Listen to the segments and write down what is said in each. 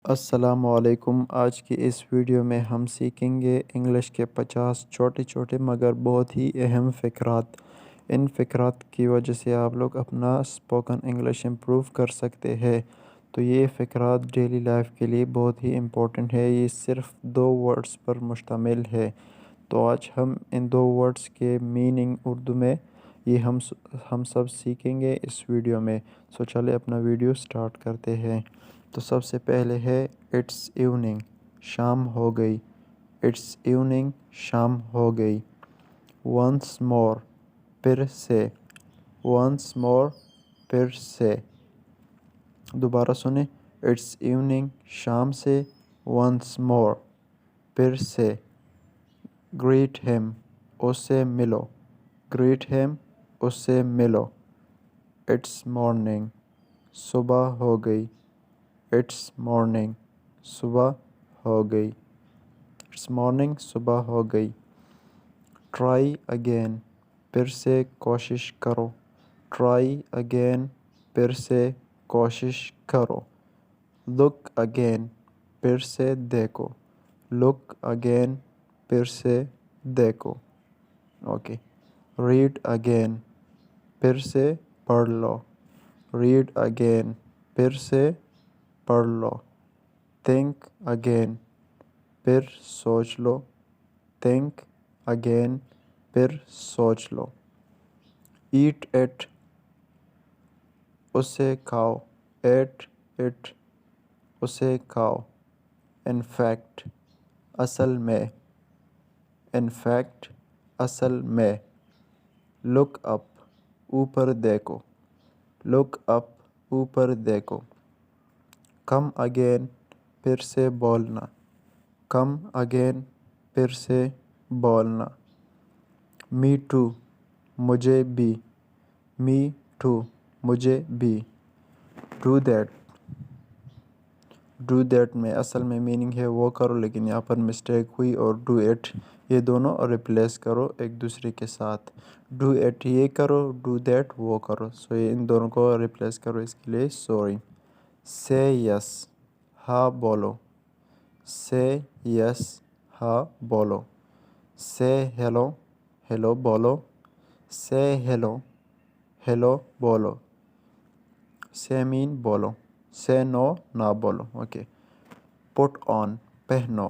السلام علیکم۔ آج کی اس ویڈیو میں ہم سیکھیں گے انگلش کے 50 چھوٹے چھوٹے مگر بہت ہی اہم فقرات۔ ان فقرات کی وجہ سے آپ لوگ اپنا اسپوکن انگلش امپروو کر سکتے ہیں۔ تو یہ فقرات ڈیلی لائف کے لیے بہت ہی امپورٹنٹ ہے۔ یہ صرف 2 ورڈز پر مشتمل ہے۔ تو آج ہم ان 2 ورڈز کے میننگ اردو میں یہ ہم سب سیکھیں گے اس ویڈیو میں۔ چلے اپنا ویڈیو سٹارٹ کرتے ہیں۔ تو سب سے پہلے ہے اٹس ایوننگ، شام ہو گئی۔ اٹس ایوننگ، شام ہو گئی۔ ونس مور، پھر سے۔ ونس مور، پھر سے۔ دوبارہ سنیں، اٹس ایوننگ، شام سے۔ ونس مور، پھر سے۔ گریٹ ہیم، اس سے ملو۔ گریٹ ہیم، اس سے ملو۔ اٹس مارننگ، صبح ہو گئی۔ اٹس مارننگ، صبح ہو گئی۔ اٹس مارننگ، صبح ہو گئی۔ ٹرائی اگین، پھر سے کوشش کرو۔ ٹرائی اگین، پھر سے کوشش کرو۔ لک اگین، پھر سے دیکھو۔ لک اگین، پھر سے دیکھو۔ اوکے۔ ریڈ اگین، پھر سے پڑھ لو۔ ریڈ اگین، پھر سے پڑھ لو۔ تھنک اگین، پھر سوچ لو۔ تھنک اگین، پھر سوچ لو۔ ایٹ اٹ، اسے کھاؤ۔ ایٹ اٹ، اسے کھاؤ۔ ان فیکٹ، اصل میں۔ ان فیکٹ، اصل میں۔ لک اپ، اوپر دیکھو۔ لک اپ، اوپر دیکھو۔ کم اگین، پھر سے بولنا۔ کم اگین، پھر سے بولنا۔ می ٹو، مجھے بھی۔ می ٹو، مجھے بھی۔ Do that. ڈو دیٹ میں اصل میں میننگ ہے وہ کرو، لیکن یہاں پر مسٹیک ہوئی اور ڈو ایٹ یہ دونوں ریپلیس کرو ایک دوسرے کے ساتھ۔ ڈو ایٹ یہ کرو، ڈو دیٹ وہ کرو۔ یہ ان دونوں کو ریپلیس کرو، اس کے لیے سوری۔ سے یس، ہاں بولو۔ سے یس، ہاں بولو۔ سے ہیلو، ہیلو بولو۔ سے ہیلو، ہیلو بولو۔ سے مین بولو۔ سے نو، نہ بولو۔ اوکے۔ پٹ آن، پہنو۔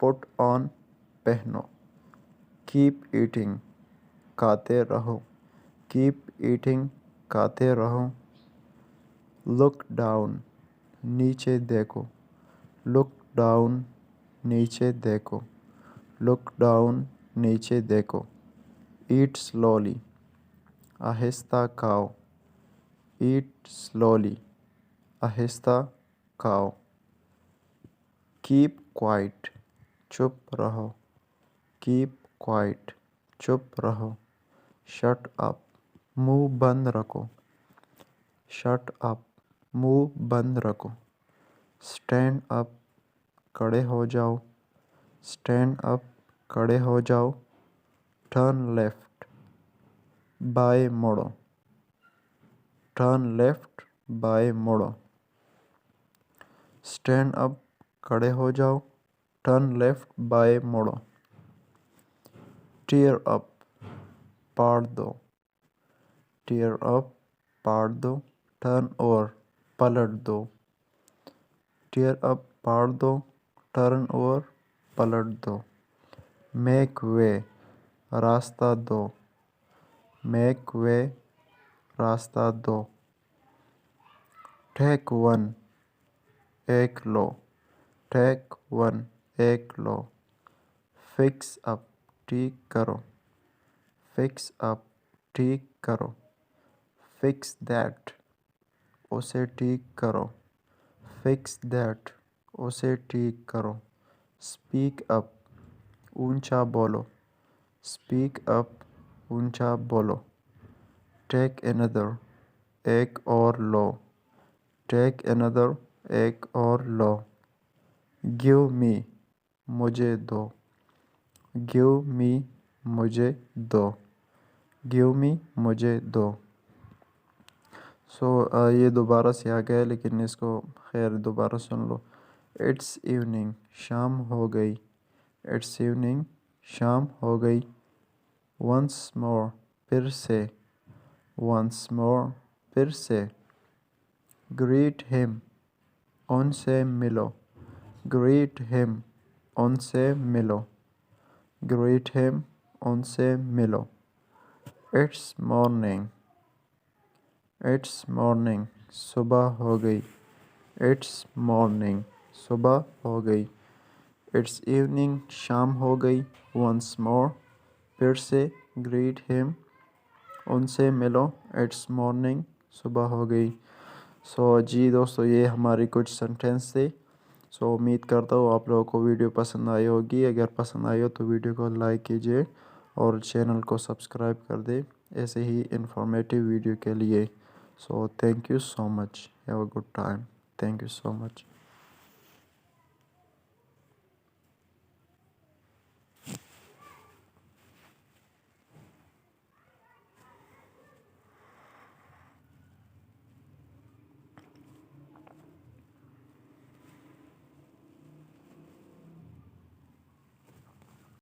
پٹ آن، پہنو۔ کیپ ایٹنگ، کھاتے رہو۔ کیپ ایٹنگ، کھاتے رہو۔ لک ڈاؤن، نیچے دیکھو۔ لک ڈاؤن، نیچے دیکھو۔ لک ڈاؤن، نیچے دیکھو۔ ایٹ سلولی، آہستہ کھاؤ۔ ایٹ سلولی، آہستہ کھاؤ۔ کیپ کوائٹ، چپ رہو۔ کیپ کوائٹ، چپ رہو۔ شٹ اپ، منہ بند رکھو۔ شٹ اپ، منہ بند رکھو۔ اسٹینڈ اپ، کھڑے ہو جاؤ۔ اسٹینڈ اپ، کھڑے ہو جاؤ۔ ٹرن لیفٹ، بائیں مڑو۔ ٹرن لیفٹ، بائیں مڑو۔ اسٹینڈ اپ، کھڑے ہو جاؤ۔ ٹرن لیفٹ، بائیں مڑو۔ ٹیئر اپ، پھاڑ دو۔ ٹیئر اپ، پھاڑ دو۔ ٹرن اوور، پلٹ دو۔ ٹیئر اپ، پھاڑ دو۔ ٹرن اوور، پلٹ دو۔ میک وے، راستہ دو۔ میک وے، راستہ دو۔ ٹیک ون، ایک لو۔ ٹیک ون، ایک لو۔ فکس اپ، ٹھیک کرو۔ فکس اپ، ٹھیک کرو۔ فکس دیٹ، اسے ٹھیک کرو۔ فکس دیٹ، اسے ٹھیک کرو۔ اسپیک اپ، اونچا بولو۔ اسپیک اپ، اونچا بولو۔ ٹیک اندر، ایک اور لو۔ ٹیک اندر، ایک اور لو۔ گیو می، مجھے دو۔ گیو می، مجھے دو۔ گیو می، مجھے دو۔ یہ دوبارہ سے آ گیا لیکن اس کو خیر دوبارہ سن لو. اٹس ایوننگ شام ہو گئی. اٹس ایوننگ شام ہو گئی. ونس مور پھر سے. ونس مور پھر سے. گریٹ ہم ان سے ملو. گریٹ ہم ان سے ملو. گریٹ ہم ان سے ملو. It's morning. اٹس مارننگ صبح ہو گئی. اٹس مارننگ صبح ہو گئی. اٹس ایوننگ شام ہو گئی. ونس مور پھر سے. گریٹ ہم ان سے ملو. اٹس مارننگ صبح ہو گئی. جی دوستو یہ ہماری کچھ سینٹینس تھے. امید کرتا ہوں آپ لوگوں کو ویڈیو پسند آئی ہوگی. اگر پسند آئی ہو تو ویڈیو کو لائک کیجیے اور چینل کو سبسکرائب کر دیں ایسے ہی انفارمیٹیو ویڈیو کے لیے. Thank you so much. Have a good time. Thank you so much.